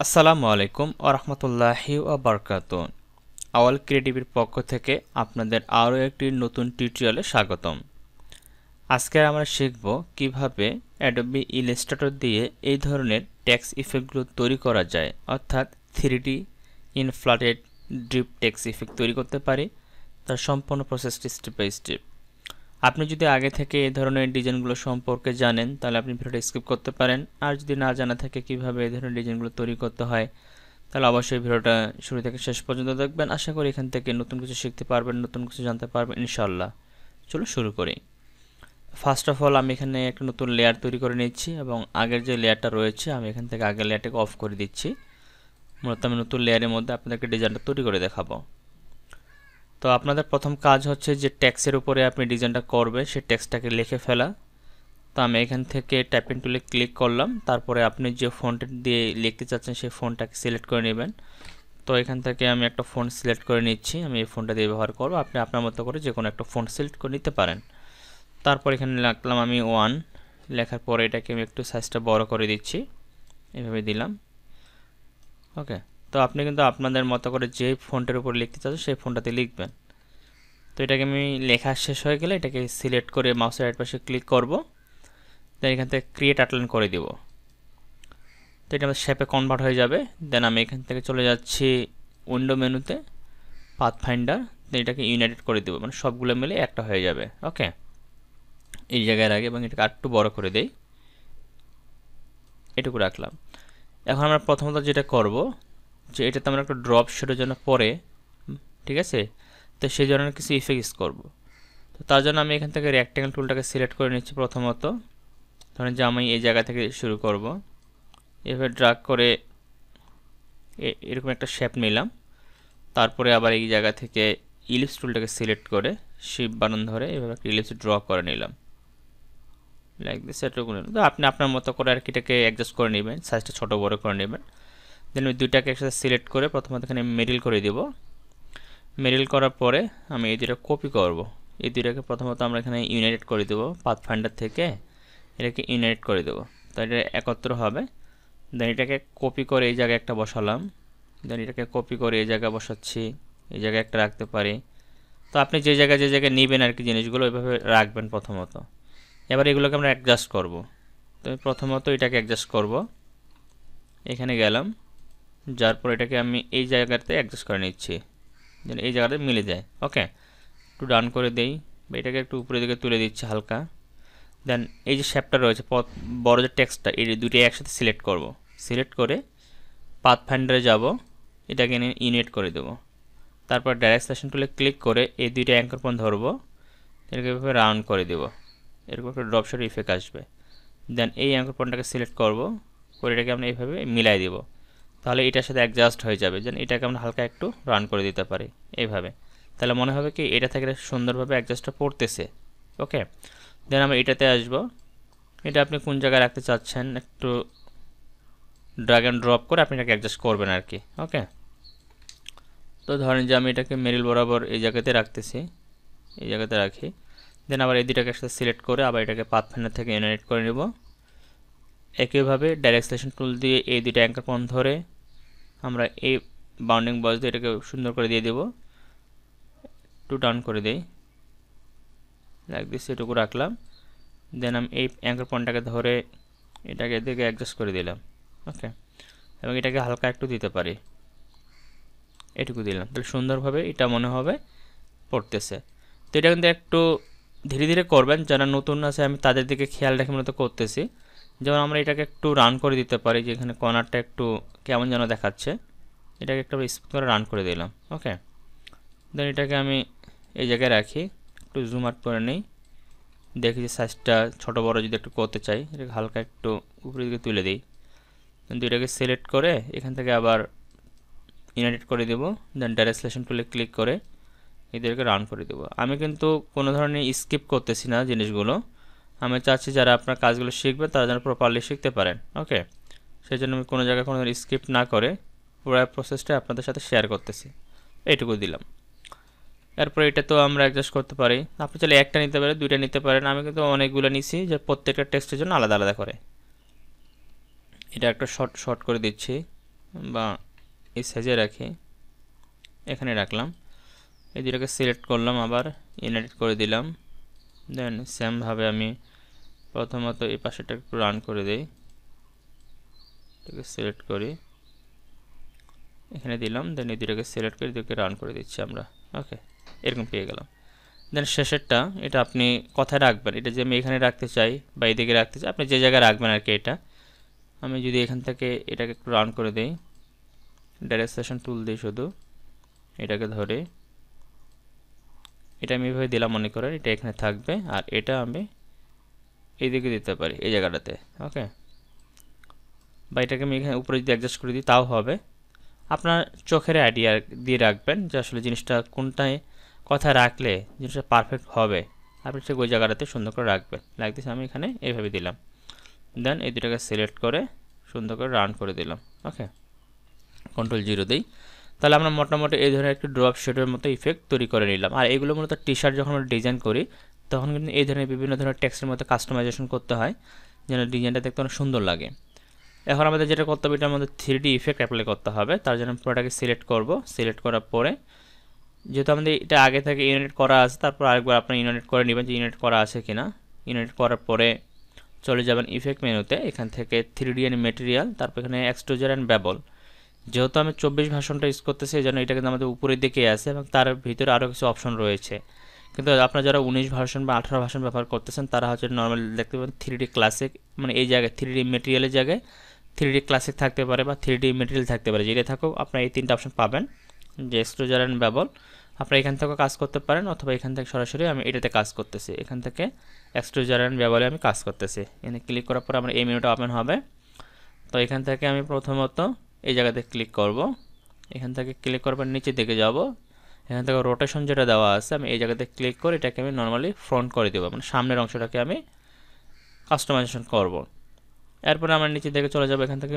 আসসালামু আলাইকুম ওয়া রাহমাতুল্লাহি ওয়া বারাকাতুহু। আওয়াল ক্রিয়েটিভের পক্ষ থেকে আপনাদের আরও একটি নতুন টিউটোরিয়ালে স্বাগতম। আজকে আমরা শিখব কিভাবে অ্যাডোবি ইলাস্ট্রেটর দিয়ে এই ধরনের টেক্সট ইফেক্টগুলো তৈরি করা যায়, অর্থাৎ 3D inflated drip text effect তৈরি করতে পারি। তার সম্পূর্ণ প্রসেসটি স্টেপ বাই স্টেপ। আপনি যদি আগে থেকে এই ধরনের ডিজাইনগুলো সম্পর্কে জানেন তাহলে আপনি ভিডিওটা স্কিপ করতে পারেন, আর যদি না জানা থাকে কিভাবে এই ধরনের ডিজাইনগুলো তৈরি করতে হয় তাহলে অবশ্যই ভিডিওটা শুরু থেকে শেষ পর্যন্ত দেখবেন। আশা করি এখান থেকে নতুন কিছু শিখতে পারবেন, নতুন কিছু জানতে পারবেন ইনশাআল্লাহ। চলো শুরু করি। ফার্স্ট অফ অল আমি এখানে একটা নতুন লেয়ার তৈরি করে নিচ্ছি এবং আগের যে লেয়ারটা রয়েছে আমি এখান থেকে আগের লেয়ারটাকে অফ করে দিচ্ছি। মূলত আমি নতুন লেয়ারের মধ্যে আপনাদেরকে ডিজাইনটা তৈরি করে দেখাবো। তো আপনাদের প্রথম কাজ হচ্ছে যে টেক্সটের উপরে আপনি ডিজাইনটা করবে সেই টেক্সটটাকে লিখে ফেলা। তো আমি এখান থেকে টাইপিং টুলে ক্লিক করলাম, তারপরে আপনি যে ফন্ট দিয়ে লিখতে চাচ্ছেন সেই ফন্টটাকে সিলেক্ট করে নেবেন। তো এখান থেকে আমি একটা ফন্ট সিলেক্ট করে নিচ্ছি, আমি এই ফন্টটা দিয়ে ব্যবহার করব। আপনি আপনার মতো করে যে কোনো একটা ফন্ট সিলেক্ট করে নিতে পারেন। তারপর এখানে লিখলাম আমি 1, লেখার পরে এটাকে আমি একটু সাইজটা বড় করে দিচ্ছি, এভাবে দিলাম। ওকে, তো আপনি কিন্তু আপনাদের মতো করে যে ফন্টের উপর লিখতে চাচ্ছেন সেই ফন্টটাতে লিখবেন। তো এটাকে আমি লেখা শেষ হয়ে গেলে এটাকে সিলেক্ট করে মাউসের রাইট পাশে ক্লিক করব, দেন এখান থেকে ক্রিয়েট আউটলাইন করে দিব। তো এটা আমাদের শেপে কনভার্ট হয়ে যাবে। দেন আমি এখান থেকে চলে যাচ্ছি উইন্ডো মেনুতে, পাথ ফাইন্ডার, দেন এটাকে ইউনাইটেড করে দেবো, মানে সবগুলো মিলে একটা হয়ে যাবে। ওকে, এই জায়গায় রাখি এবং এটাকে আরেকটু বড় করে দেই, এটুকু রাখলাম। এখন আমরা প্রথমত যেটা করব যে এটাতে আমরা একটা ড্রপ শেডের জন্য পরে, ঠিক আছে, তো সেই জন্য কিছু ইফেক্টস করব। তো তার জন্য আমি এখান থেকে রেক্ট্যাঙ্গেল টুলটাকে সিলেক্ট করে নিচ্ছি। প্রথমত ধরেন যে আমি এই জায়গা থেকে শুরু করব, এভাবে ড্রাগ করে এরকম একটা শেপ নিলাম। তারপরে আবার এই জায়গা থেকে ইলিপস টুলটাকে সিলেক্ট করে শিপ বাটন ধরে এভাবে একটা ইলিপস ড্র করে নিলাম, লাইক দিস। এটুকু তো আপনি আপনার মতো করে আর কি এটাকে অ্যাডজাস্ট করে নেবেন, সাইজটা ছোটো বড়ো করে নেবেন। দেন ওই দুইটাকে একসাথে সিলেক্ট করে প্রথমত এখানে মিডল করে দেব। মিডল করার পরে আমি এই দুটো কপি করব। এই দুইটাকে প্রথমত আমরা এখানে ইউনাইটেড করে দেবো, পাথ ফাইন্ডার থেকে এটাকে ইউনাইটেড করে দেবো, তো এটা একত্র হবে। দেন এটাকে কপি করে এই জায়গায় একটা বসালাম, দেন এটাকে কপি করে এই জায়গায় বসাচ্ছি, এই জায়গায় একটা রাখতে পারি। তো আপনি যে জায়গায় নেবেন আর কি জিনিসগুলো ওইভাবে রাখবেন প্রথমত। এবার এগুলোকে আমরা অ্যাডজাস্ট করব। তো প্রথমত এটাকে অ্যাডজাস্ট করব, এখানে গেলাম, যার পর এটাকে আমি এই জায়গাতে অ্যাডজাস্ট করে নিচ্ছি, যেন এই জায়গাতে মিলে যায়। ওকে, একটু ডান করে দেই বা এটাকে একটু উপরের দিকে তুলে দিচ্ছি হালকা। দেন এই যে শেপটা রয়েছে বড় যে টেক্সটটা, এই দুটোই একসাথে সিলেক্ট করব। সিলেক্ট করে পাথ ফাইন্ডারে যাব, এটাকে নিয়ে ইউনিট করে দেব। তারপর ডাইরেক্ট সিলেকশন টুলে ক্লিক করে এই দুইটা অ্যাঙ্কর পয়েন্ট ধরবো, এটাকে এভাবে রাউন্ড করে দেব, এরকম একটা ড্রপ শেড ইফেক্ট আসবে। দেন এই অ্যাঙ্কর পয়েন্টটাকে সিলেক্ট করব, করে এটাকে আমরা এইভাবে মিলাই দেব, তাহলে এটার সাথে অ্যাডজাস্ট হয়ে যাবে। দেন এটাকে আমরা হালকা একটু রান করে দিতে পারি এইভাবে, তাহলে মনে হবে কি এটা থেকে সুন্দরভাবে অ্যাডজাস্টটা পড়তেছে। ওকে, দেন আমরা এটাতে আসব, এটা আপনি কোন জায়গায় রাখতে চাচ্ছেন একটু ড্র্যাগ অ্যান্ড ড্রপ করে আপনি এটাকে অ্যাডজাস্ট করবেন আর কি। ওকে, তো ধরেন যে আমি এটাকে মিডল বরাবর এই জায়গাতে রাখতেছি, এই জায়গাতে রাখি। দেন আবার এই দুটাকে একসাথে সিলেক্ট করে আবার এটাকে পাথ ফাইন্ডার থেকে ইউনাইট করে নেব। একইভাবে ডাইরেক্ট সিলেকশন টুল দিয়ে এই দুটো অ্যাঙ্কর পয়েন্ট ধরে আমরা এই বাউন্ডিং বক্স দিয়ে এটাকে সুন্দর করে দিয়ে দেব, একটু ডাউন করে দেই, লাইক দিস, এটুকু রাখলাম। দেন আমি এই অ্যাঙ্কর পয়েন্টটাকে ধরে এটাকে এদিকে অ্যাডজাস্ট করে দিলাম। ওকে, এবং এটাকে হালকা একটু দিতে পারি, এটুকু দিলাম, তাহলে সুন্দরভাবে এটা মনে হবে পড়তেছে। তো এটা কিন্তু একটু ধীরে ধীরে করবেন, যারা নতুন আছে আমি তাদের দিকে খেয়াল রেখে মূলত করতেছি। যেমন আমরা এটাকে একটু রান করে দিতে পারি, যেখানে কর্নারটা একটু কেমন যেন দেখাচ্ছে, এটাকে একটু স্পিড করে রান করে দিলাম। ওকে, দেন এটাকে আমি এই জায়গায় রাখি, একটু জুম আউট করে নিই, দেখি যে সাইজটা ছোটো বড়ো যদি একটু করতে চাই এটাকে হালকা একটু উপরের দিকে তুলে দিই। দুইটাকে সিলেক্ট করে এখান থেকে আবার ইউনাইটেড করে দেবো। দেন ডাইরেক্ট সিলেকশন টুলে ক্লিক করে এদেরকে রান করে দেবো। আমি কিন্তু কোনো ধরনের স্কিপ করতেছি না জিনিসগুলো, আমি চাচ্ছি যারা আপনার কাজগুলো শিখবে তারা যেন প্রপারলি শিখতে পারেন। ওকে, সেই জন্য আমি কোনো জায়গায় কোনো স্কিপ না করে পুরো প্রসেসটা আপনাদের সাথে শেয়ার করতেছি, এইটুকু দিলাম। এরপর এটা তো আমরা অ্যাডজাস্ট করতে পারি, আপনি চাইলে একটা নিতে পারেন, দুইটা নিতে পারেন, আমি কিন্তু অনেকগুলো নিছি যে প্রত্যেকটা টেক্সটের জন্য আলাদা আলাদা করে। এটা একটা শর্ট করে দিচ্ছি, বা এই সাইজে রাখি, এখানে রাখলাম। এই দুটাকে সিলেক্ট করলাম, আবার ইনএডিট করে দিলাম। দেন সেমভাবে আমি প্রথমত এই পাশেটা একটু রান করে দেই, এটাকে সিলেক্ট করি, এখানে দিলাম। দেন এই দুটাকে সিলেক্ট করে এটাকে রান করে দিচ্ছি আমরা। ওকে, এরকম পেয়ে গেলাম। দেন শেষেরটা, এটা আপনি কোথায় রাখবেন, এটা যে আমি এখানে রাখতে চাই বা এইদিকে রাখতে চাই, আপনি যে জায়গায় রাখবেন আর কি। এটা আমি যদি এখান থেকে এটাকে একটু রান করে দিই, ডাইরেক্ট সেশন টুল দিই, শুধু এটাকে ধরে এটা আমি এইভাবে দিলাম, মনে করেন এটা এখানে থাকবে, আর এটা আমি এইদিকে দিতে পারি এই জায়গাটাতে। ওকে, বা এটাকে আমি এখানে উপরে যদি অ্যাডজাস্ট করে দিই তাও হবে। আপনার চোখের আইডিয়া দিয়ে রাখবেন যে আসলে জিনিসটা কোনটায় কোথায় রাখলে জিনিসটা পারফেক্ট হবে, আপনি ঠিক ওই জায়গাটাতে সুন্দর করে রাখবেন। লাইক দিস আমি এখানে এইভাবে দিলাম। দেন এই দুটাকে সিলেক্ট করে সুন্দর করে রান করে দিলাম। ওকে, Ctrl 0 দিই। তাহলে আমরা মোটামুটি এই ধরনের একটি ড্রপ শেডের মতো ইফেক্ট তৈরি করে নিলাম। আর এগুলো মূলত টি শার্ট যখন আমরা ডিজাইন করি তখন কিন্তু এই ধরনের বিভিন্ন ধরনের টেক্সটের মধ্যে কাস্টমাইজেশন করতে হয় যেন ডিজাইনটা দেখতে অনেক সুন্দর লাগে। এখন আমাদের যেটা করতে হবে, এটার মধ্যে 3D ইফেক্ট অ্যাপ্লাই করতে হবে। তার জন্য পুরোটাকে সিলেক্ট করব। সিলেক্ট করার পরে যেহেতু আমাদের এটা আগে থেকে ইউনিট করা আছে, তারপর আরেকবার আপনার ইউনিট করে নেবেন যে ইউনিট করা আছে কিনা। ইউনিট করার পরে চলে যাবেন ইফেক্ট মেনুতে, এখান থেকে 3D অ্যান্ড মেটেরিয়াল, তারপর এখানে এক্সট্রুজার অ্যান্ড বেবল। যেহেতু আমি 24 ভার্সনটা ইউজ করতেছি, এই জন্য এটা কিন্তু আমাদের উপরের দিকে আছে এবং তার ভিতরে আরও কিছু অপশন রয়েছে। কিন্তু আপনারা যারা 19 ভার্সন বা 18 ভার্সন ব্যবহার করতেছেন তারা হচ্ছে নর্মালি দেখতে পাবেন 3D ক্লাসিক, মানে এই জায়গায় 3D মেটেরিয়ালের জায়গায় 3D ক্লাসিক থাকতে পারে বা 3D মেটেরিয়াল থাকতে পারে। যেটা থাকুক আপনারা এই তিনটা অপশন পাবেন, যে এক্সট্রুজার অ্যান্ড বেবল। আপনারা এখান থেকেও কাজ করতে পারেন, অথবা এখান থেকে সরাসরি আমি এটাতে কাজ করতেছি, এখান থেকে এক্সট্রুজার অ্যান্ড বেবলে আমি কাজ করতেছি। এখানে ক্লিক করার পর আমার এই মেনুটা ওপেন হবে। তো এখান থেকে আমি প্রথমত এই জায়গাতে ক্লিক করব। এখান থেকে ক্লিক করার পর নিচের দিকে যাব, এখান থেকে রোটেশন যেটা দেওয়া আছে আমি এই জায়গাতে ক্লিক করে এটাকে আমি নর্মালি ফ্রন্ট করে দেবো, মানে সামনের অংশটাকে আমি কাস্টমাইজেশন করব। এরপরে আমরা নিচের দিকে চলে যাব, এখান থেকে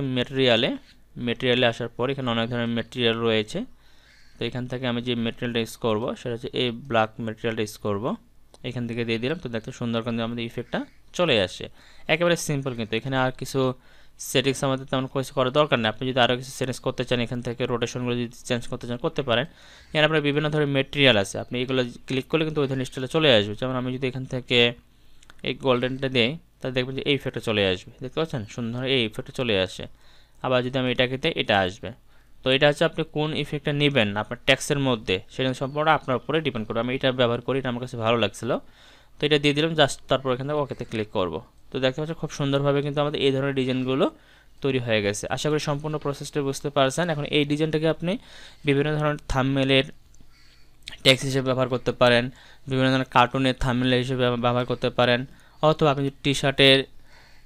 মেটেরিয়ালে আসার পর এখানে অনেক ধরনের মেটেরিয়াল রয়েছে। তো এখান থেকে আমি যে মেটেরিয়ালটা ইউজ করবো সেটা হচ্ছে এই ব্ল্যাক মেটেরিয়ালটা ইউজ করবো, এখান থেকে দিয়ে দিলাম। তো দেখতে সুন্দর কিন্তু আমাদের ইফেক্টটা চলে আসে, একেবারে সিম্পল। কিন্তু এখানে আর কিছু সেটিংস আমাদের তেমন কিছু করার দরকার নেই। আপনি যদি আরও কিছু সেটিংস করতে চান, এখান থেকে রোটেশনগুলো যদি চেঞ্জ করতে চান করতে পারেন। এখানে আপনার বিভিন্ন ধরনের মেটেরিয়াল আছে, আপনি এগুলো ক্লিক করলে কিন্তু ওই ধরনের স্টাইলে চলে আসবে। যেমন আমি যদি এখান থেকে এই গোল্ডেনটা দিই তাহলে দেখবেন যে এই ইফেক্টটা চলে আসবে, দেখতে পাচ্ছেন সুন্দর এই ইফেক্টটা চলে আসে। আবার যদি আমি এটাকে দিই এটা আসবে। তো এটা হচ্ছে আপনি কোন ইফেক্টটা নেবেন আপনার ট্যাক্সের মধ্যে সেটা সম্পূর্ণ আপনার উপরে ডিপেন্ড করবে। আমি এটা ব্যবহার করি, এটা আমার কাছে ভালো লাগছিল, তো এটা দিয়ে দিলাম জাস্ট। তারপর এখান থেকে ওকেতে ক্লিক করব। তো দেখতে পাচ্ছেন খুব সুন্দরভাবে কিন্তু আমাদের এই ধরনের ডিজাইনগুলো তৈরি হয়ে গেছে। আশা করি সম্পূর্ণ প্রসেসটা বুঝতে পারছেন। এখন এই ডিজাইনটাকে আপনি বিভিন্ন ধরনের থাম্বনেলের টেক্সট হিসেবে ব্যবহার করতে পারেন, বিভিন্ন ধরনের কার্টুনের থাম্বনেল হিসেবে ব্যবহার করতে পারেন, অথবা আপনি যদি টি শার্টের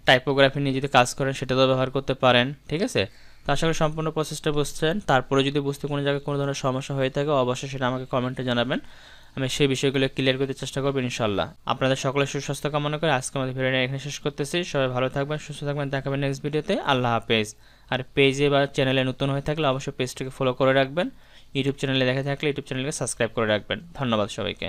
টাইপোগ্রাফি নিয়ে যদি কাজ করেন সেটাতেও ব্যবহার করতে পারেন। ঠিক আছে, তো আশা করি সম্পূর্ণ প্রসেসটা বুঝছেন। তারপরে যদি বুঝতে কোনো জায়গায় কোনো ধরনের সমস্যা হয়ে থাকে অবশ্যই সেটা আমাকে কমেন্টে জানাবেন, আমি সেই বিষয়গুলো ক্লিয়ার করতে চেষ্টা করবো ইনশাল্লাহ। আপনাদের সকলের সুস্বাস্থ্য কামনা করে আজকে আমাদের ভিডিওটা এখানে শেষ করতেছি। সবাই ভালো থাকবেন, সুস্থ থাকবেন, দেখাবেন নেক্সট ভিডিওতে। আল্লাহ হাফেজ। আর পেজে বা চ্যানেলে নতুন হয়ে থাকলে অবশ্যই পেজটিকে ফলো করে রাখবেন। ইউটিউব চ্যানেলে দেখে থাকলে ইউটিউব চ্যানেলকে সাবস্ক্রাইব করে রাখবেন। ধন্যবাদ সবাইকে।